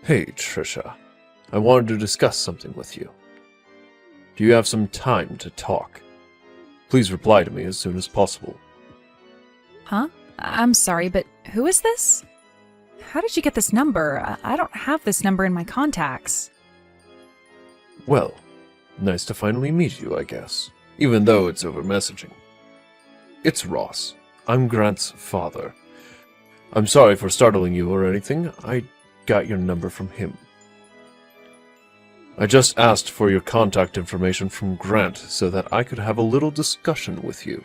Hey, Trisha. I wanted to discuss something with you. Do you have some time to talk? Please reply to me as soon as possible. Huh? I'm sorry, but who is this? How did you get this number? I don't have this number in my contacts. Well, nice to finally meet you, I guess, even though it's over messaging. It's Ross. I'm Grant's father. I'm sorry for startling you or anything. I got your number from him. I just asked for your contact information from Grant so that I could have a little discussion with you.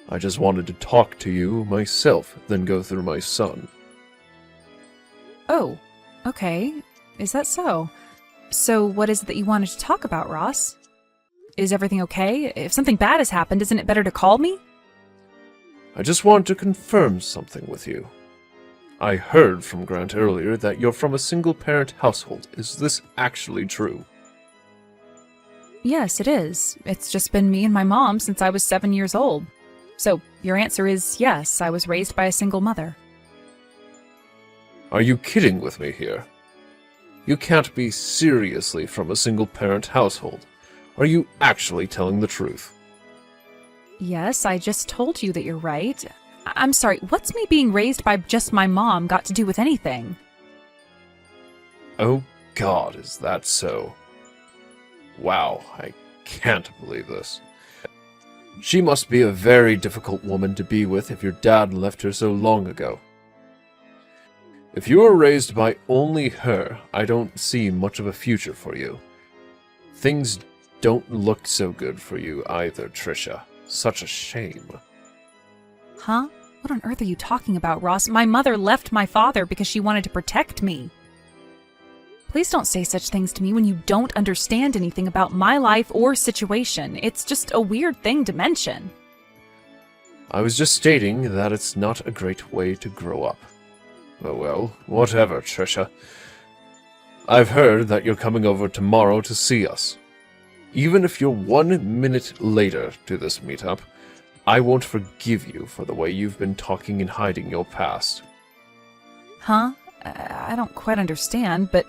I just wanted to talk to you myself, then go through my son. Oh, okay. Is that so? So what is it that you wanted to talk about, Ross? Is everything okay? If something bad has happened, isn't it better to call me? I just wanted to confirm something with you. I heard from Grant earlier that you're from a single-parent household. Is this actually true? Yes, it is. It's just been me and my mom since I was 7 years old. So, your answer is yes, I was raised by a single mother. Are you kidding with me here? You can't be seriously from a single-parent household. Are you actually telling the truth? Yes, I just told you that you're right. I'm sorry, what's me being raised by just my mom got to do with anything? Oh God, is that so? Wow, I can't believe this. She must be a very difficult woman to be with if your dad left her so long ago. If you were raised by only her, I don't see much of a future for you. Things don't look so good for you either, Trisha. Such a shame. Huh? What on earth are you talking about, Ross? My mother left my father because she wanted to protect me. Please don't say such things to me when you don't understand anything about my life or situation. It's just a weird thing to mention. I was just stating that it's not a great way to grow up. Oh well, whatever, Trisha. I've heard that you're coming over tomorrow to see us. Even if you're 1 minute later to this meetup, I won't forgive you for the way you've been talking and hiding your past. Huh? I don't quite understand, but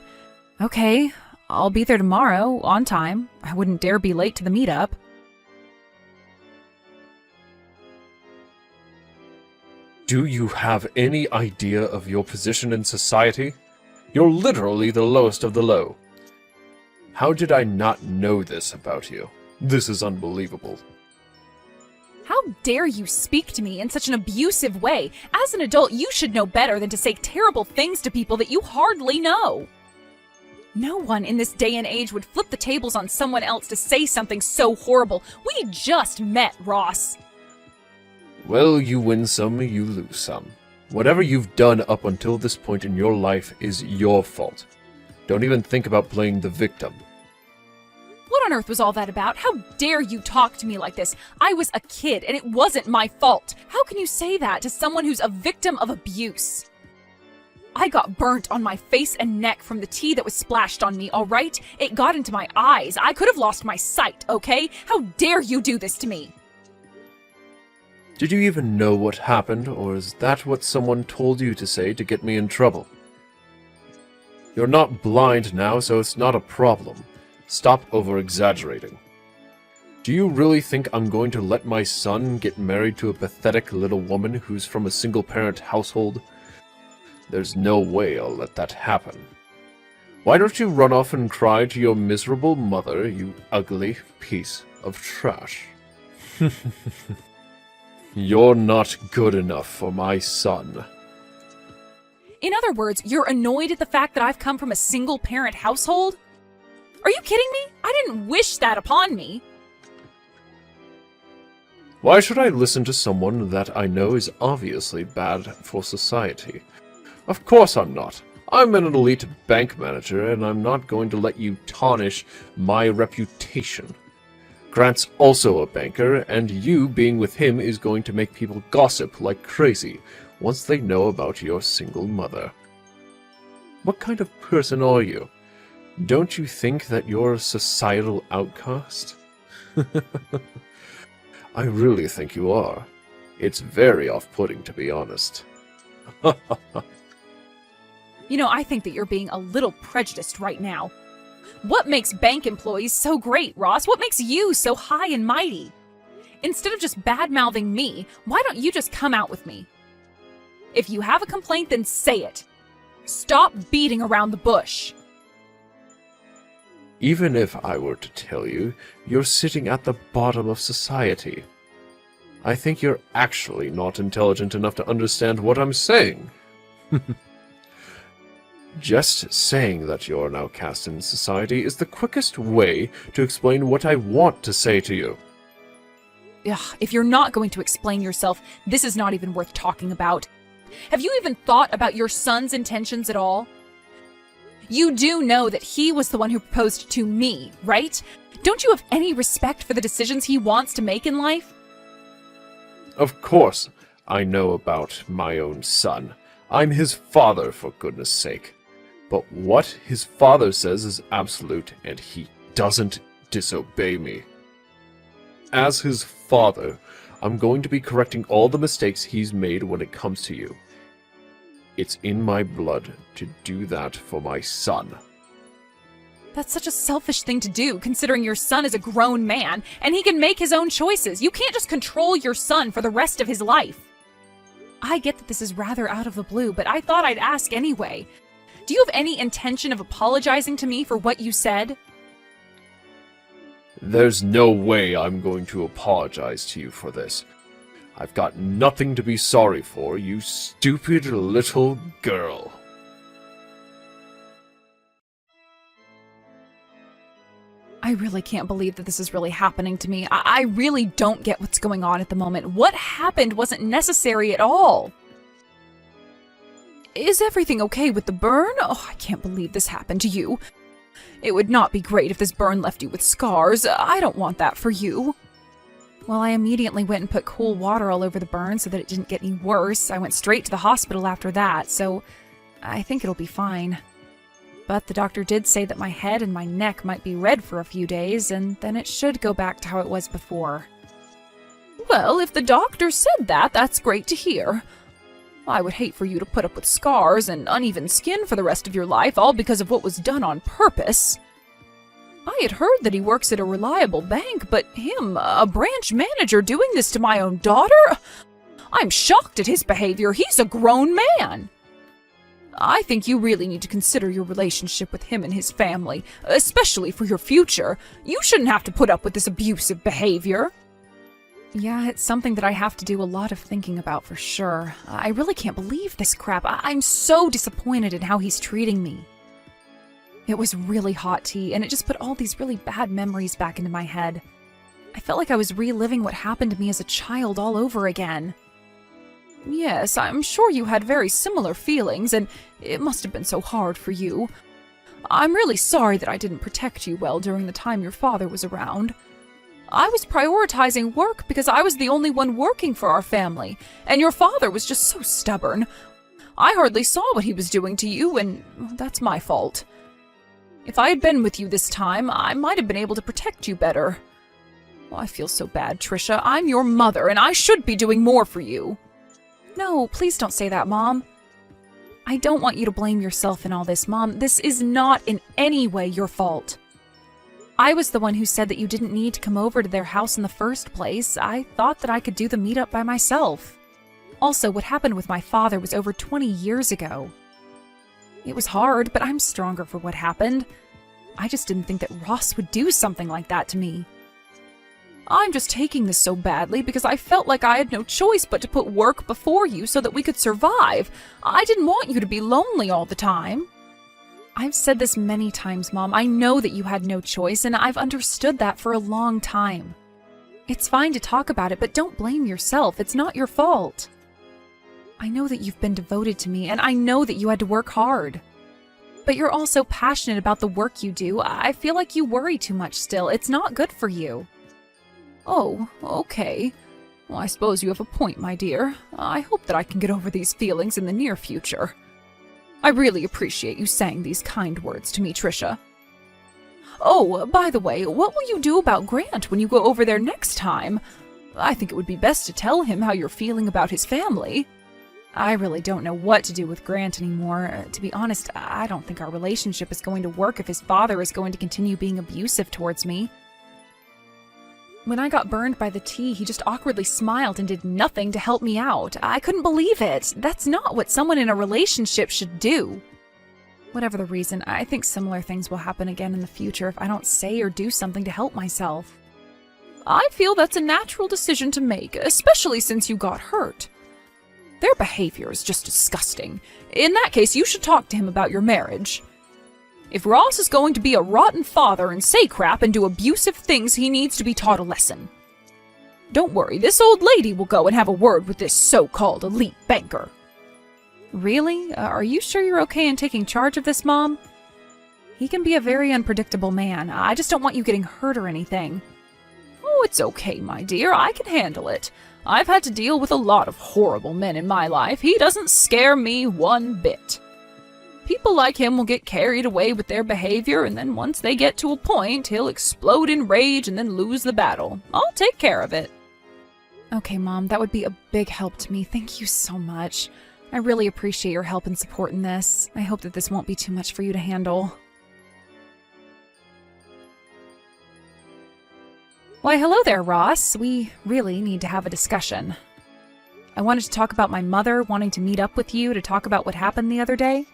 okay. I'll be there tomorrow, on time. I wouldn't dare be late to the meetup. Do you have any idea of your position in society? You're literally the lowest of the low. How did I not know this about you? This is unbelievable. How dare you speak to me in such an abusive way? As an adult, you should know better than to say terrible things to people that you hardly know. No one in this day and age would flip the tables on someone else to say something so horrible. We just met, Ross. Well, you win some, you lose some. Whatever you've done up until this point in your life is your fault. Don't even think about playing the victim. What on earth was all that about? How dare you talk to me like this? I was a kid, and it wasn't my fault. How can you say that to someone who's a victim of abuse? I got burnt on my face and neck from the tea that was splashed on me, all right? It got into my eyes. I could have lost my sight, okay? How dare you do this to me? Did you even know what happened, or is that what someone told you to say to get me in trouble? You're not blind now, so it's not a problem. Stop over-exaggerating. Do you really think I'm going to let my son get married to a pathetic little woman who's from a single-parent household? There's no way I'll let that happen. Why don't you run off and cry to your miserable mother, you ugly piece of trash? You're not good enough for my son. In other words, you're annoyed at the fact that I've come from a single-parent household? Are you kidding me? I didn't wish that upon me. Why should I listen to someone that I know is obviously bad for society? Of course I'm not. I'm an elite bank manager, and I'm not going to let you tarnish my reputation. Grant's also a banker, and you being with him is going to make people gossip like crazy once they know about your single mother. What kind of person are you? Don't you think that you're a societal outcast? I really think you are. It's very off-putting, to be honest. I think that you're being a little prejudiced right now. What makes bank employees so great, Ross? What makes you so high and mighty? Instead of just bad-mouthing me, why don't you just come out with me? If you have a complaint, then say it. Stop beating around the bush. Even if I were to tell you, you're sitting at the bottom of society. I think you're actually not intelligent enough to understand what I'm saying. Just saying that you're an outcast in society is the quickest way to explain what I want to say to you. Ugh, if you're not going to explain yourself, this is not even worth talking about. Have you even thought about your son's intentions at all? You do know that he was the one who proposed to me, right? Don't you have any respect for the decisions he wants to make in life? Of course, I know about my own son. I'm his father, for goodness sake. But what his father says is absolute, and he doesn't disobey me. As his father, I'm going to be correcting all the mistakes he's made when it comes to you. It's in my blood to do that for my son. That's such a selfish thing to do, considering your son is a grown man, and he can make his own choices. You can't just control your son for the rest of his life. I get that this is rather out of the blue, but I thought I'd ask anyway. Do you have any intention of apologizing to me for what you said? There's no way I'm going to apologize to you for this. I've got nothing to be sorry for, you stupid little girl. I really can't believe that this is really happening to me. I really don't get what's going on at the moment. What happened wasn't necessary at all. Is everything okay with the burn? Oh, I can't believe this happened to you. It would not be great if this burn left you with scars. I don't want that for you. Well, I immediately went and put cool water all over the burn so that it didn't get any worse. I went straight to the hospital after that, so I think it'll be fine. But the doctor did say that my head and my neck might be red for a few days, and then it should go back to how it was before. Well, if the doctor said that, that's great to hear. I would hate for you to put up with scars and uneven skin for the rest of your life, all because of what was done on purpose. I had heard that he works at a reliable bank, but him, a branch manager, doing this to my own daughter? I'm shocked at his behavior. He's a grown man. I think you really need to consider your relationship with him and his family, especially for your future. You shouldn't have to put up with this abusive behavior. Yeah, it's something that I have to do a lot of thinking about for sure. I really can't believe this crap. I'm so disappointed in how he's treating me. It was really hot tea, and it just put all these really bad memories back into my head. I felt like I was reliving what happened to me as a child all over again. Yes, I'm sure you had very similar feelings, and it must have been so hard for you. I'm really sorry that I didn't protect you well during the time your father was around. I was prioritizing work because I was the only one working for our family, and your father was just so stubborn. I hardly saw what he was doing to you, and that's my fault. If I had been with you this time, I might have been able to protect you better. Oh, I feel so bad, Trisha. I'm your mother, and I should be doing more for you. No, please don't say that, Mom. I don't want you to blame yourself in all this, Mom. This is not in any way your fault. I was the one who said that you didn't need to come over to their house in the first place. I thought that I could do the meetup by myself. Also, what happened with my father was over 20 years ago. It was hard, but I'm stronger for what happened. I just didn't think that Ross would do something like that to me. I'm just taking this so badly because I felt like I had no choice but to put work before you so that we could survive. I didn't want you to be lonely all the time. I've said this many times, Mom. I know that you had no choice, and I've understood that for a long time. It's fine to talk about it, but don't blame yourself. It's not your fault. I know that you've been devoted to me, and I know that you had to work hard. But you're also passionate about the work you do. I feel like you worry too much still. It's not good for you. Oh, okay. Well, I suppose you have a point, my dear. I hope that I can get over these feelings in the near future. I really appreciate you saying these kind words to me, Trisha. Oh, by the way, what will you do about Grant when you go over there next time? I think it would be best to tell him how you're feeling about his family. I really don't know what to do with Grant anymore. To be honest, I don't think our relationship is going to work if his father is going to continue being abusive towards me. When I got burned by the tea, he just awkwardly smiled and did nothing to help me out. I couldn't believe it. That's not what someone in a relationship should do. Whatever the reason, I think similar things will happen again in the future if I don't say or do something to help myself. I feel that's a natural decision to make, especially since you got hurt. Their behavior is just disgusting. In that case, you should talk to him about your marriage. If Ross is going to be a rotten father and say crap and do abusive things, he needs to be taught a lesson. Don't worry, this old lady will go and have a word with this so-called elite banker. Really? Are you sure you're okay in taking charge of this, Mom? He can be a very unpredictable man. I just don't want you getting hurt or anything. Oh, it's okay, my dear. I can handle it. I've had to deal with a lot of horrible men in my life. He doesn't scare me one bit. People like him will get carried away with their behavior, and then once they get to a point, he'll explode in rage and then lose the battle. I'll take care of it. Okay, Mom, that would be a big help to me. Thank you so much. I really appreciate your help and support in this. I hope that this won't be too much for you to handle. Why, hello there, Ross. We really need to have a discussion. I wanted to talk about my mother wanting to meet up with you to talk about what happened the other day.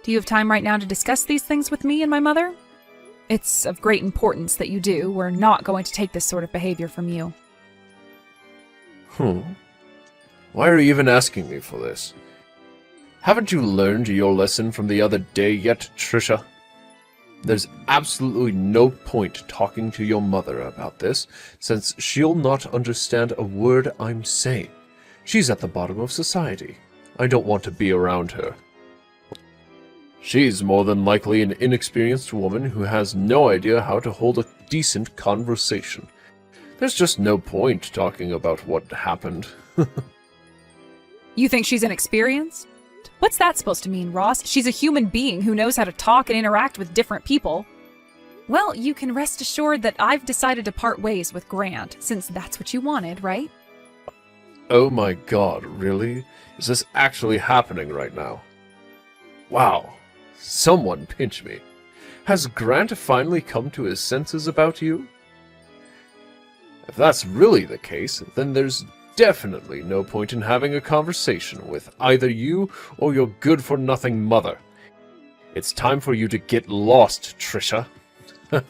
Do you have time right now to discuss these things with me and my mother? It's of great importance that you do. We're not going to take this sort of behavior from you. Why are you even asking me for this? Haven't you learned your lesson from the other day yet, Trisha? There's absolutely no point talking to your mother about this, since she'll not understand a word I'm saying. She's at the bottom of society. I don't want to be around her. She's more than likely an inexperienced woman who has no idea how to hold a decent conversation. There's just no point talking about what happened. You think she's inexperienced? What's that supposed to mean, Ross? She's a human being who knows how to talk and interact with different people. Well, you can rest assured that I've decided to part ways with Grant, since that's what you wanted, right? Oh my god, really? Is this actually happening right now? Wow. Someone pinch me. Has Grant finally come to his senses about you? If that's really the case, then there's definitely no point in having a conversation with either you or your good-for-nothing mother. It's time for you to get lost, Trisha. I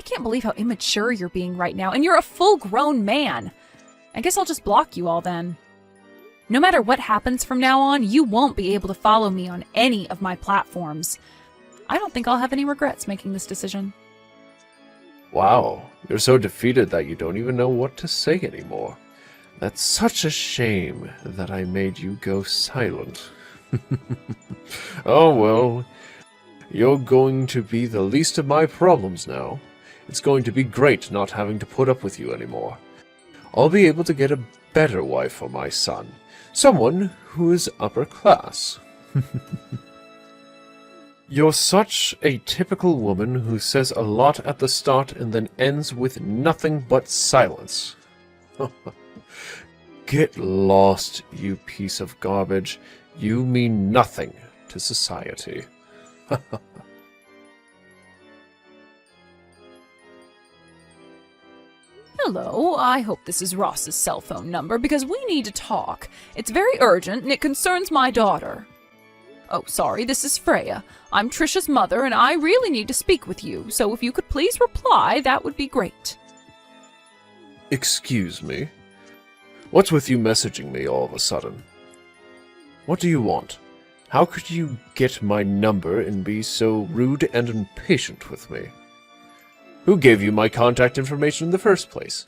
can't believe how immature you're being right now, and you're a full-grown man. I guess I'll just block you all then. No matter what happens from now on, you won't be able to follow me on any of my platforms. I don't think I'll have any regrets making this decision. Wow, you're so defeated that you don't even know what to say anymore. That's such a shame that I made you go silent. Oh well, you're going to be the least of my problems now. It's going to be great not having to put up with you anymore. I'll be able to get a better wife for my son. Someone who is upper class. You're such a typical woman who says a lot at the start and then ends with nothing but silence. Get lost, you piece of garbage. You mean nothing to society. Hello, I hope this is Ross's cell phone number because we need to talk. It's very urgent and it concerns my daughter. Oh, sorry, this is Freya. I'm Trisha's mother and I really need to speak with you, so if you could please reply, that would be great. Excuse me? What's with you messaging me all of a sudden? What do you want? How could you get my number and be so rude and impatient with me? Who gave you my contact information in the first place?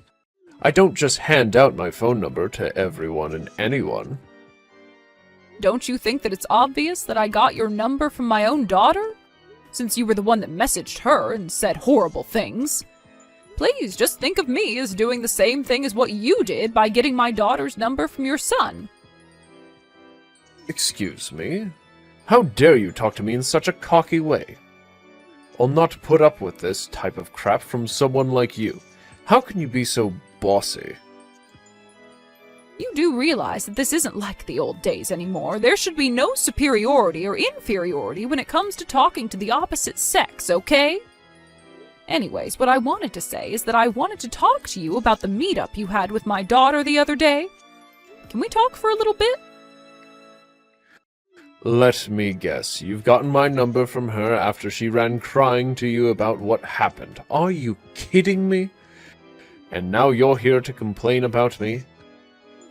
I don't just hand out my phone number to everyone and anyone. Don't you think that it's obvious that I got your number from my own daughter? Since you were the one that messaged her and said horrible things. Please, just think of me as doing the same thing as what you did by getting my daughter's number from your son. Excuse me? How dare you talk to me in such a cocky way? I'll not put up with this type of crap from someone like you. How can you be so bossy? You do realize that this isn't like the old days anymore. There should be no superiority or inferiority when it comes to talking to the opposite sex, okay? Anyways, what I wanted to say is that I wanted to talk to you about the meetup you had with my daughter the other day. Can we talk for a little bit? Let me guess, you've gotten my number from her after she ran crying to you about what happened. Are you kidding me? And now you're here to complain about me?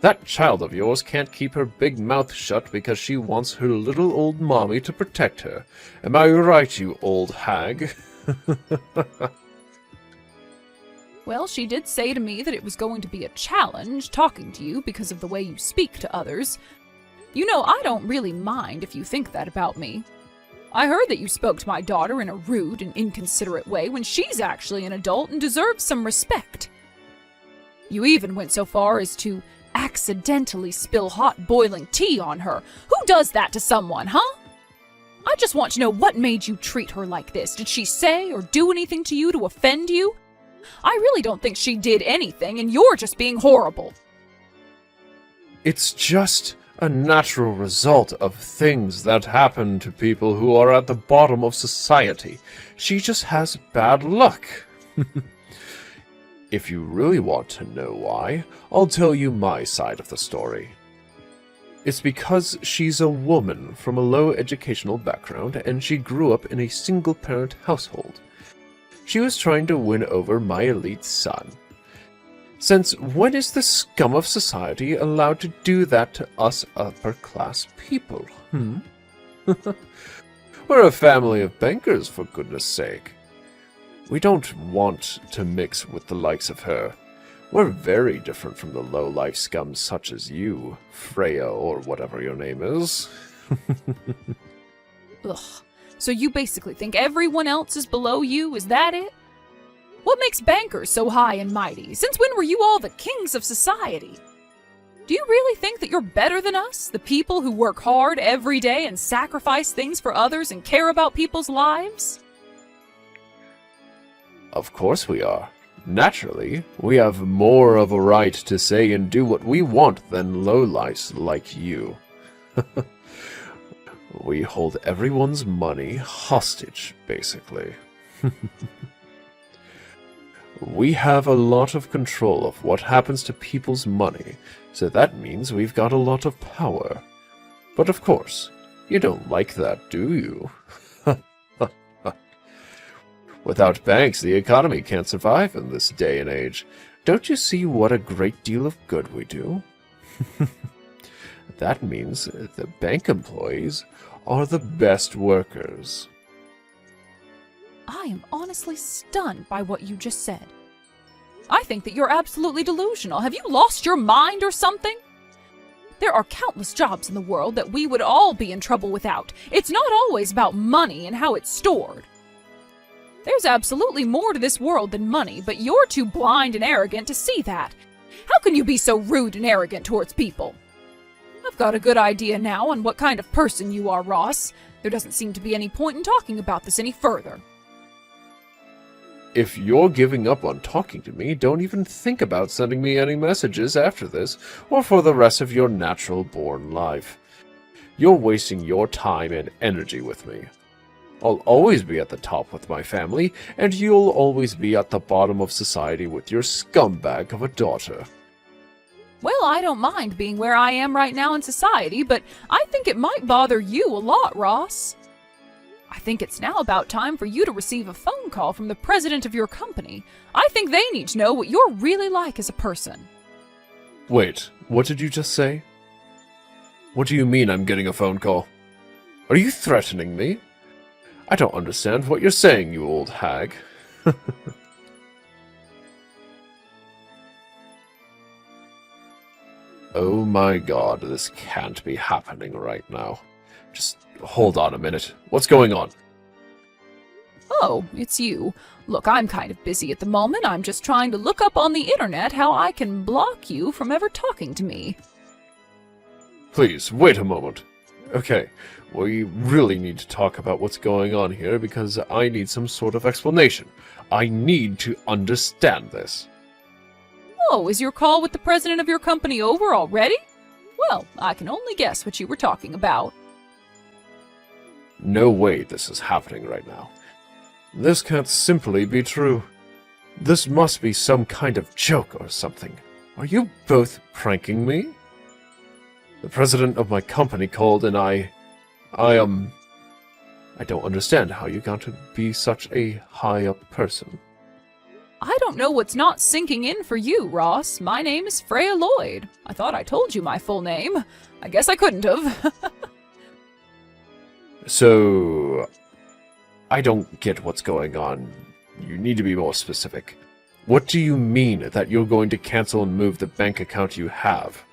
That child of yours can't keep her big mouth shut because she wants her little old mommy to protect her. Am I right, you old hag? Well, she did say to me that it was going to be a challenge talking to you because of the way you speak to others. You know, I don't really mind if you think that about me. I heard that you spoke to my daughter in a rude and inconsiderate way when she's actually an adult and deserves some respect. You even went so far as to accidentally spill hot boiling tea on her. Who does that to someone, huh? I just want to know what made you treat her like this. Did she say or do anything to you to offend you? I really don't think she did anything, and you're just being horrible. It's just a natural result of things that happen to people who are at the bottom of society. She just has bad luck. If you really want to know why, I'll tell you my side of the story. It's because she's a woman from a low educational background and she grew up in a single-parent household. She was trying to win over my elite son. Since when is the scum of society allowed to do that to us upper-class people, We're a family of bankers, for goodness sake. We don't want to mix with the likes of her. We're very different from the low-life scum such as you, Freya, or whatever your name is. Ugh. So you basically think everyone else is below you, is that it? What makes bankers so high and mighty? Since when were you all the kings of society? Do you really think that you're better than us, the people who work hard every day and sacrifice things for others and care about people's lives? Of course we are. Naturally, we have more of a right to say and do what we want than lowlifes like you. We hold everyone's money hostage, basically. We have a lot of control of what happens to people's money, so that means we've got a lot of power. But of course, you don't like that, do you? Without banks, the economy can't survive in this day and age. Don't you see what a great deal of good we do? That means the bank employees are the best workers. I am honestly stunned by what you just said. I think that you're absolutely delusional. Have you lost your mind or something? There are countless jobs in the world that we would all be in trouble without. It's not always about money and how it's stored. There's absolutely more to this world than money, but you're too blind and arrogant to see that. How can you be so rude and arrogant towards people? I've got a good idea now on what kind of person you are, Ross. There doesn't seem to be any point in talking about this any further. If you're giving up on talking to me, don't even think about sending me any messages after this, or for the rest of your natural-born life. You're wasting your time and energy with me. I'll always be at the top with my family, and you'll always be at the bottom of society with your scumbag of a daughter. Well, I don't mind being where I am right now in society, but I think it might bother you a lot, Ross. I think it's now about time for you to receive a phone call from the president of your company. I think they need to know what you're really like as a person. Wait, what did you just say? What do you mean I'm getting a phone call? Are you threatening me? I don't understand what you're saying, you old hag. Oh my god, this can't be happening right now. Just hold on a minute. What's going on? Oh, it's you. Look, I'm kind of busy at the moment. I'm just trying to look up on the internet how I can block you from ever talking to me. Please, wait a moment. Okay, we really need to talk about what's going on here because I need some sort of explanation. I need to understand this. Oh, is your call with the president of your company over already? Well, I can only guess what you were talking about. No way this is happening right now. This can't simply be true. This must be some kind of joke or something. Are you both pranking me? The president of my company called and I don't understand how you got to be such a high-up person. I don't know what's not sinking in for you, Ross. My name is Freya Lloyd. I thought I told you my full name. I guess I couldn't have. So, I don't get what's going on. You need to be more specific. What do you mean that you're going to cancel and move the bank account you have?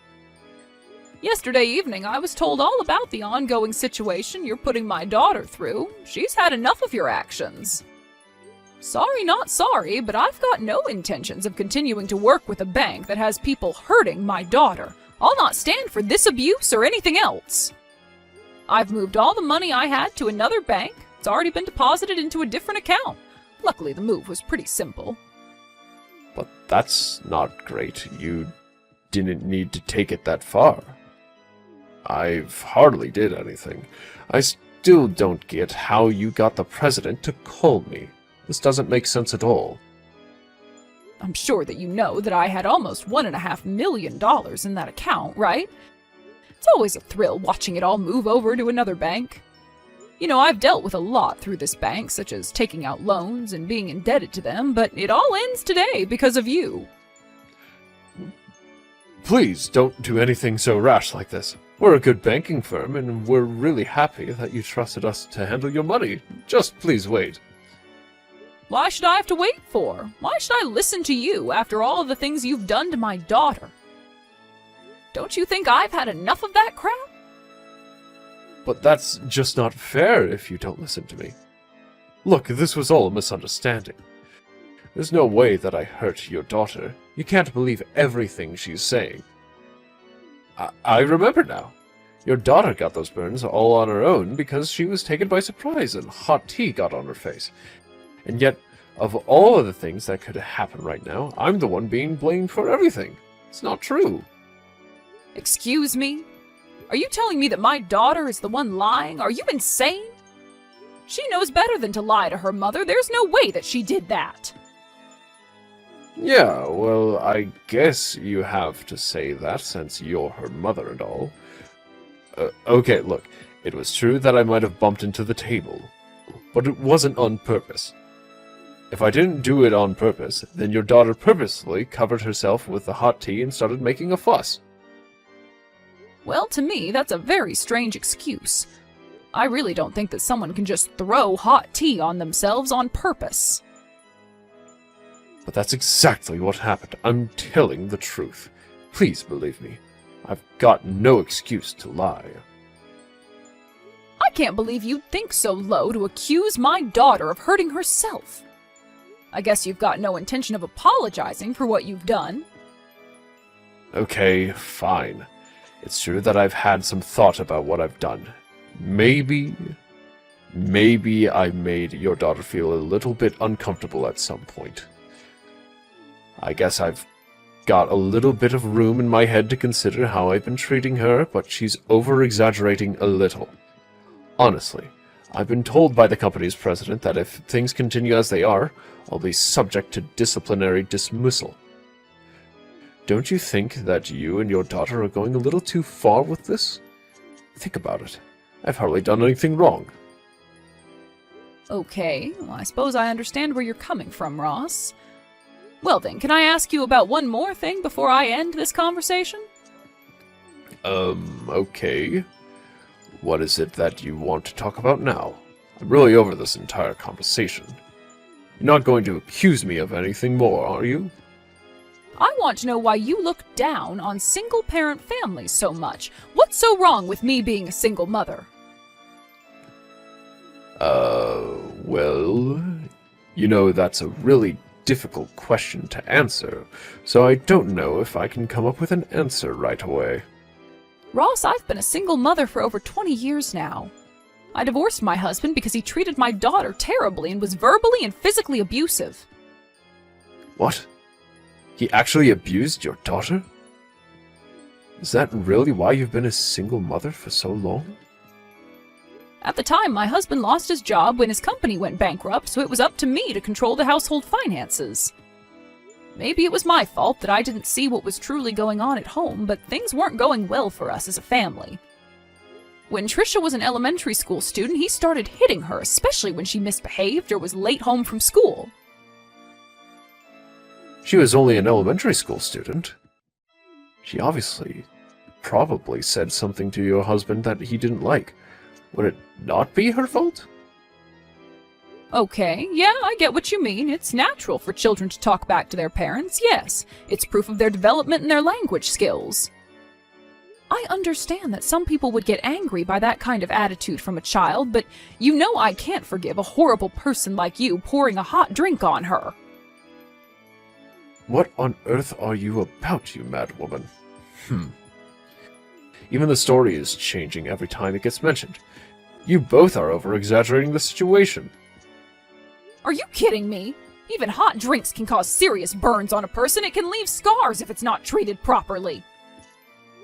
Yesterday evening, I was told all about the ongoing situation you're putting my daughter through. She's had enough of your actions. Sorry, not sorry, but I've got no intentions of continuing to work with a bank that has people hurting my daughter. I'll not stand for this abuse or anything else. I've moved all the money I had to another bank. It's already been deposited into a different account. Luckily, the move was pretty simple. But that's not great. You didn't need to take it that far. I've hardly did anything. I still don't get how you got the president to call me. This doesn't make sense at all. I'm sure that you know that I had almost $1.5 million in that account, right? It's always a thrill watching it all move over to another bank. You know, I've dealt with a lot through this bank, such as taking out loans and being indebted to them, but it all ends today because of you. Please don't do anything so rash like this. We're a good banking firm, and we're really happy that you trusted us to handle your money. Just please wait. Why should I have to wait for? Why should I listen to you after all of the things you've done to my daughter? Don't you think I've had enough of that crap? But that's just not fair if you don't listen to me. Look, this was all a misunderstanding. There's no way that I hurt your daughter. You can't believe everything she's saying. I remember now. Your daughter got those burns all on her own because she was taken by surprise and hot tea got on her face. And yet, of all of the things that could happen right now, I'm the one being blamed for everything. It's not true. Excuse me? Are you telling me that my daughter is the one lying? Are you insane? She knows better than to lie to her mother. There's no way that she did that. Yeah, well, I guess you have to say that since you're her mother and all. Okay, look, it was true that I might have bumped into the table, but it wasn't on purpose. If I didn't do it on purpose, then your daughter purposely covered herself with the hot tea and started making a fuss. Well, to me, that's a very strange excuse. I really don't think that someone can just throw hot tea on themselves on purpose. But that's exactly what happened. I'm telling the truth. Please believe me. I've got no excuse to lie. I can't believe you'd think so low to accuse my daughter of hurting herself. I guess you've got no intention of apologizing for what you've done. Okay, fine. It's true that I've had some thought about what I've done. Maybe I made your daughter feel a little bit uncomfortable at some point. I guess I've got a little bit of room in my head to consider how I've been treating her, but she's over-exaggerating a little. Honestly, I've been told by the company's president that if things continue as they are, I'll be subject to disciplinary dismissal. Don't you think that you and your daughter are going a little too far with this? Think about it. I've hardly done anything wrong. Okay, well, I suppose I understand where you're coming from, Ross. Well then, can I ask you about one more thing before I end this conversation? Okay. What is it that you want to talk about now? I'm really over this entire conversation. You're not going to accuse me of anything more, are you? I want to know why you look down on single-parent families so much. What's so wrong with me being a single mother? Well, you know, that's a really difficult question to answer, so I don't know if I can come up with an answer right away. Ross, I've been a single mother for over 20 years now. I divorced my husband because he treated my daughter terribly and was verbally and physically abusive. What? He actually abused your daughter? Is that really why you've been a single mother for so long? At the time, my husband lost his job when his company went bankrupt, so it was up to me to control the household finances. Maybe it was my fault that I didn't see what was truly going on at home, but things weren't going well for us as a family. When Trisha was an elementary school student, he started hitting her, especially when she misbehaved or was late home from school. She was only an elementary school student. She probably said something to your husband that he didn't like. Would it not be her fault? Okay, yeah, I get what you mean. It's natural for children to talk back to their parents, yes. It's proof of their development and their language skills. I understand that some people would get angry by that kind of attitude from a child, but you know I can't forgive a horrible person like you pouring a hot drink on her. What on earth are you about, you mad woman? Even the story is changing every time it gets mentioned. You both are over-exaggerating the situation. Are you kidding me? Even hot drinks can cause serious burns on a person. It can leave scars if it's not treated properly.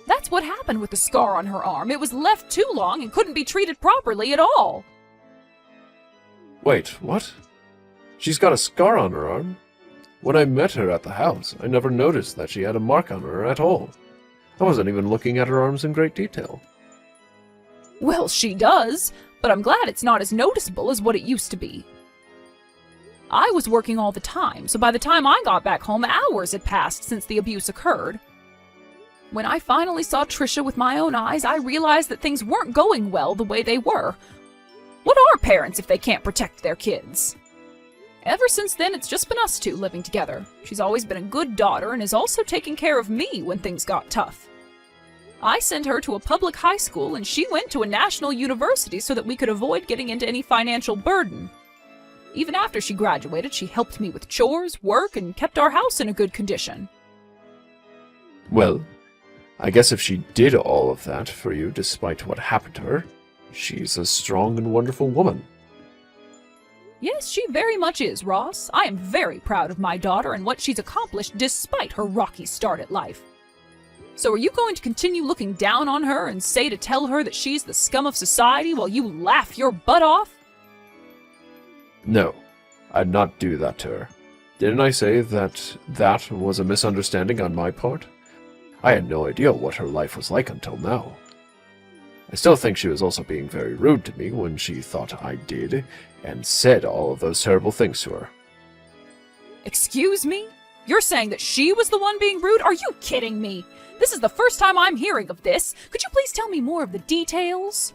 That's what happened with the scar on her arm. It was left too long and couldn't be treated properly at all. Wait, what? She's got a scar on her arm? When I met her at the house, I never noticed that she had a mark on her at all. I wasn't even looking at her arms in great detail. Well, she does, but I'm glad it's not as noticeable as what it used to be. I was working all the time, so by the time I got back home, hours had passed since the abuse occurred. When I finally saw Trisha with my own eyes, I realized that things weren't going well the way they were. What are parents if they can't protect their kids? Ever since then, it's just been us two living together. She's always been a good daughter and is also taking care of me when things got tough. I sent her to a public high school and she went to a national university so that we could avoid getting into any financial burden. Even after she graduated, she helped me with chores, work, and kept our house in a good condition. Well, I guess if she did all of that for you despite what happened to her, she's a strong and wonderful woman. Yes, she very much is, Ross. I am very proud of my daughter and what she's accomplished despite her rocky start at life. So are you going to continue looking down on her and say to tell her that she's the scum of society while you laugh your butt off? No, I'd not do that to her. Didn't I say that that was a misunderstanding on my part? I had no idea what her life was like until now. I still think she was also being very rude to me when she thought I did, and said all of those terrible things to her. Excuse me? You're saying that she was the one being rude? Are you kidding me? This is the first time I'm hearing of this. Could you please tell me more of the details?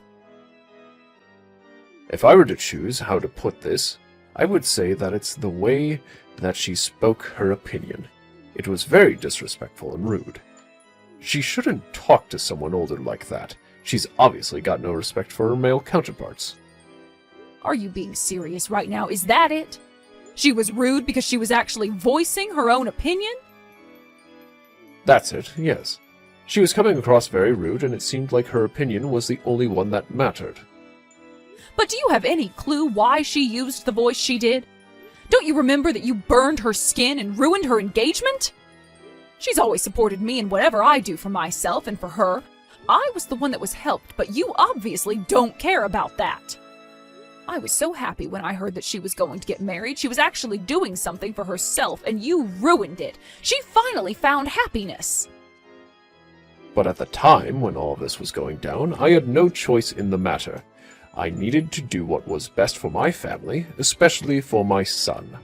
If I were to choose how to put this, I would say that it's the way that she spoke her opinion. It was very disrespectful and rude. She shouldn't talk to someone older like that. She's obviously got no respect for her male counterparts. Are you being serious right now? Is that it? She was rude because she was actually voicing her own opinion? That's it, yes. She was coming across very rude, and it seemed like her opinion was the only one that mattered. But do you have any clue why she used the voice she did? Don't you remember that you burned her skin and ruined her engagement? She's always supported me in whatever I do for myself and for her. I was the one that was helped, but you obviously don't care about that. I was so happy when I heard that she was going to get married. She was actually doing something for herself, and you ruined it. She finally found happiness. But at the time when all this was going down, I had no choice in the matter. I needed to do what was best for my family, especially for my son.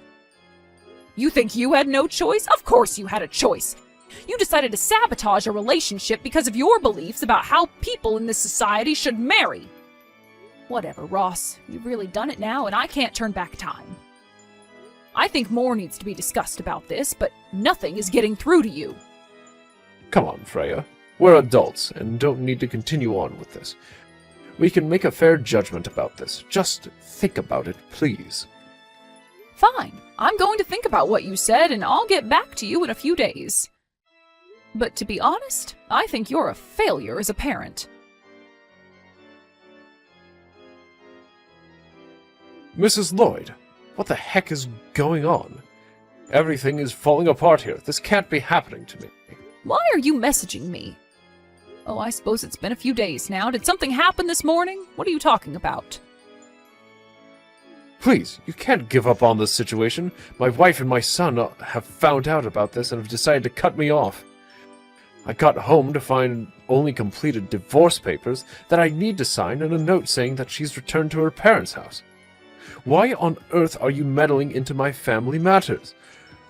You think you had no choice? Of course you had a choice. You decided to sabotage a relationship because of your beliefs about how people in this society should marry. Whatever, Ross. You've really done it now, and I can't turn back time. I think more needs to be discussed about this, but nothing is getting through to you. Come on, Freya. We're adults and don't need to continue on with this. We can make a fair judgment about this. Just think about it, please. Fine. I'm going to think about what you said, and I'll get back to you in a few days. But to be honest, I think you're a failure as a parent. Mrs. Lloyd, what the heck is going on? Everything is falling apart here. This can't be happening to me. Why are you messaging me? Oh, I suppose it's been a few days now. Did something happen this morning? What are you talking about? Please, you can't give up on this situation. My wife and my son have found out about this and have decided to cut me off. I got home to find only completed divorce papers that I need to sign and a note saying that she's returned to her parents' house. Why on earth are you meddling into my family matters?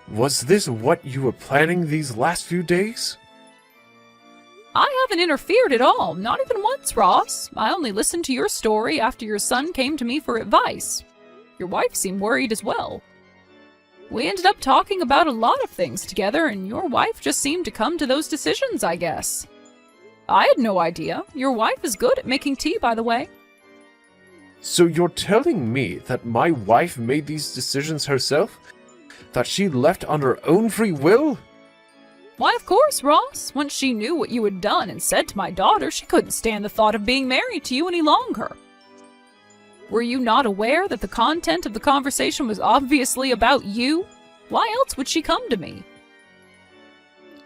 Was this what you were planning these last few days? I haven't interfered at all, not even once, Ross. I only listened to your story after your son came to me for advice. Your wife seemed worried as well. We ended up talking about a lot of things together, and your wife just seemed to come to those decisions, I guess. I had no idea. Your wife is good at making tea, by the way. So you're telling me that my wife made these decisions herself? That she left on her own free will? Why, of course, Ross. Once she knew what you had done and said to my daughter, she couldn't stand the thought of being married to you any longer. Were you not aware that the content of the conversation was obviously about you? Why else would she come to me?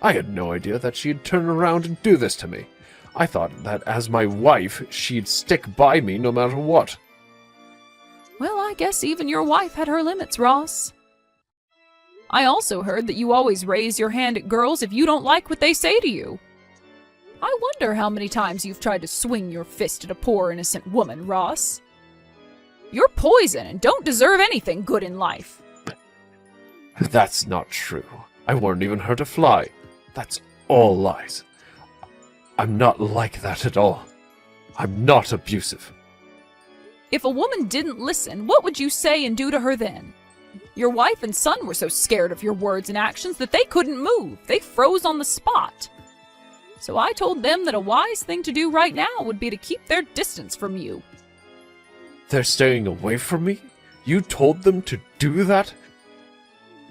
I had no idea that she'd turn around and do this to me. I thought that as my wife, she'd stick by me no matter what. Well, I guess even your wife had her limits, Ross. I also heard that you always raise your hand at girls if you don't like what they say to you. I wonder how many times you've tried to swing your fist at a poor innocent woman, Ross. You're poison and don't deserve anything good in life. That's not true. I weren't even hurt a fly. That's all lies. I'm not like that at all. I'm not abusive. If a woman didn't listen, what would you say and do to her then? Your wife and son were so scared of your words and actions that they couldn't move. They froze on the spot. So I told them that a wise thing to do right now would be to keep their distance from you. They're staying away from me? You told them to do that?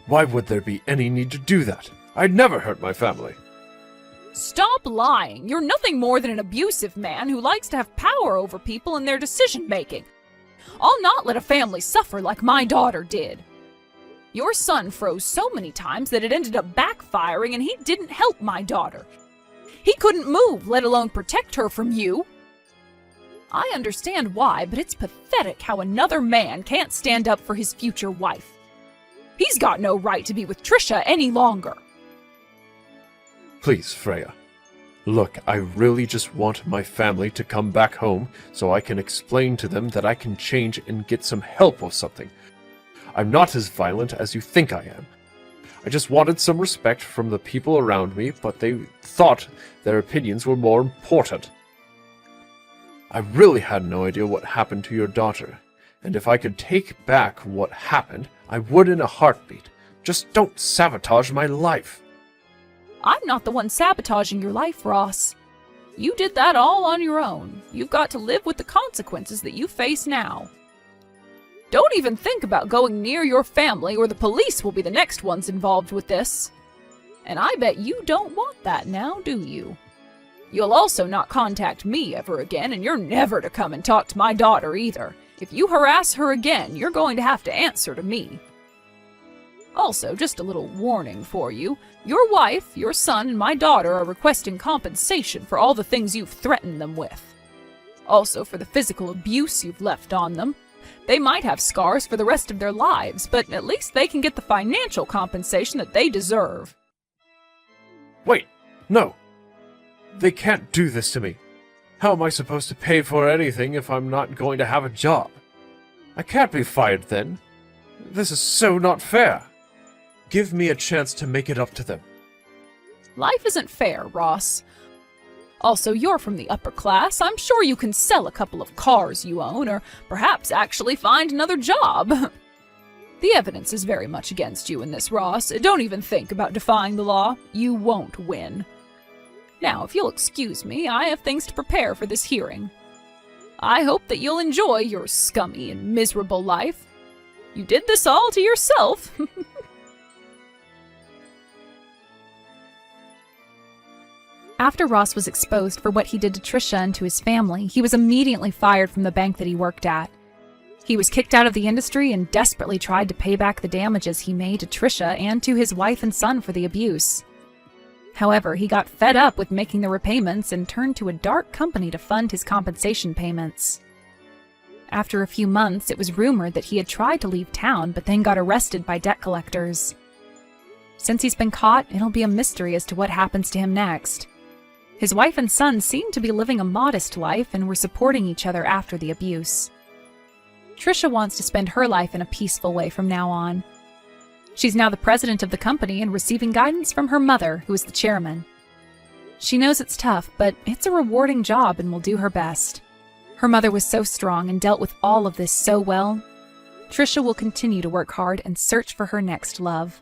Why would there be any need to do that? I'd never hurt my family. Stop lying. You're nothing more than an abusive man who likes to have power over people and their decision-making. I'll not let a family suffer like my daughter did. Your son froze so many times that it ended up backfiring and he didn't help my daughter. He couldn't move, let alone protect her from you. I understand why, but it's pathetic how another man can't stand up for his future wife. He's got no right to be with Trisha any longer. Please, Freya. Look, I really just want my family to come back home so I can explain to them that I can change and get some help or something. I'm not as violent as you think I am. I just wanted some respect from the people around me, but they thought their opinions were more important. I really had no idea what happened to your daughter, and if I could take back what happened, I would in a heartbeat. Just don't sabotage my life. I'm not the one sabotaging your life, Ross. You did that all on your own. You've got to live with the consequences that you face now. Don't even think about going near your family or the police will be the next ones involved with this. And I bet you don't want that now, do you? You'll also not contact me ever again, and you're never to come and talk to my daughter either. If you harass her again, you're going to have to answer to me. Also, just a little warning for you. Your wife, your son, and my daughter are requesting compensation for all the things you've threatened them with. Also for the physical abuse you've left on them. They might have scars for the rest of their lives, but at least they can get the financial compensation that they deserve. Wait, no. They can't do this to me. How am I supposed to pay for anything if I'm not going to have a job? I can't be fired then. This is so not fair. Give me a chance to make it up to them. Life isn't fair, Ross. Also, you're from the upper class. I'm sure you can sell a couple of cars you own, or perhaps actually find another job. The evidence is very much against you in this, Ross. Don't even think about defying the law. You won't win. Now, if you'll excuse me, I have things to prepare for this hearing. I hope that you'll enjoy your scummy and miserable life. You did this all to yourself. After Ross was exposed for what he did to Trisha and to his family, he was immediately fired from the bank that he worked at. He was kicked out of the industry and desperately tried to pay back the damages he made to Trisha and to his wife and son for the abuse. However, he got fed up with making the repayments and turned to a dark company to fund his compensation payments. After a few months, it was rumored that he had tried to leave town but then got arrested by debt collectors. Since he's been caught, it'll be a mystery as to what happens to him next. His wife and son seemed to be living a modest life and were supporting each other after the abuse. Trisha wants to spend her life in a peaceful way from now on. She's now the president of the company and receiving guidance from her mother, who is the chairman. She knows it's tough, but it's a rewarding job and will do her best. Her mother was so strong and dealt with all of this so well. Trisha will continue to work hard and search for her next love.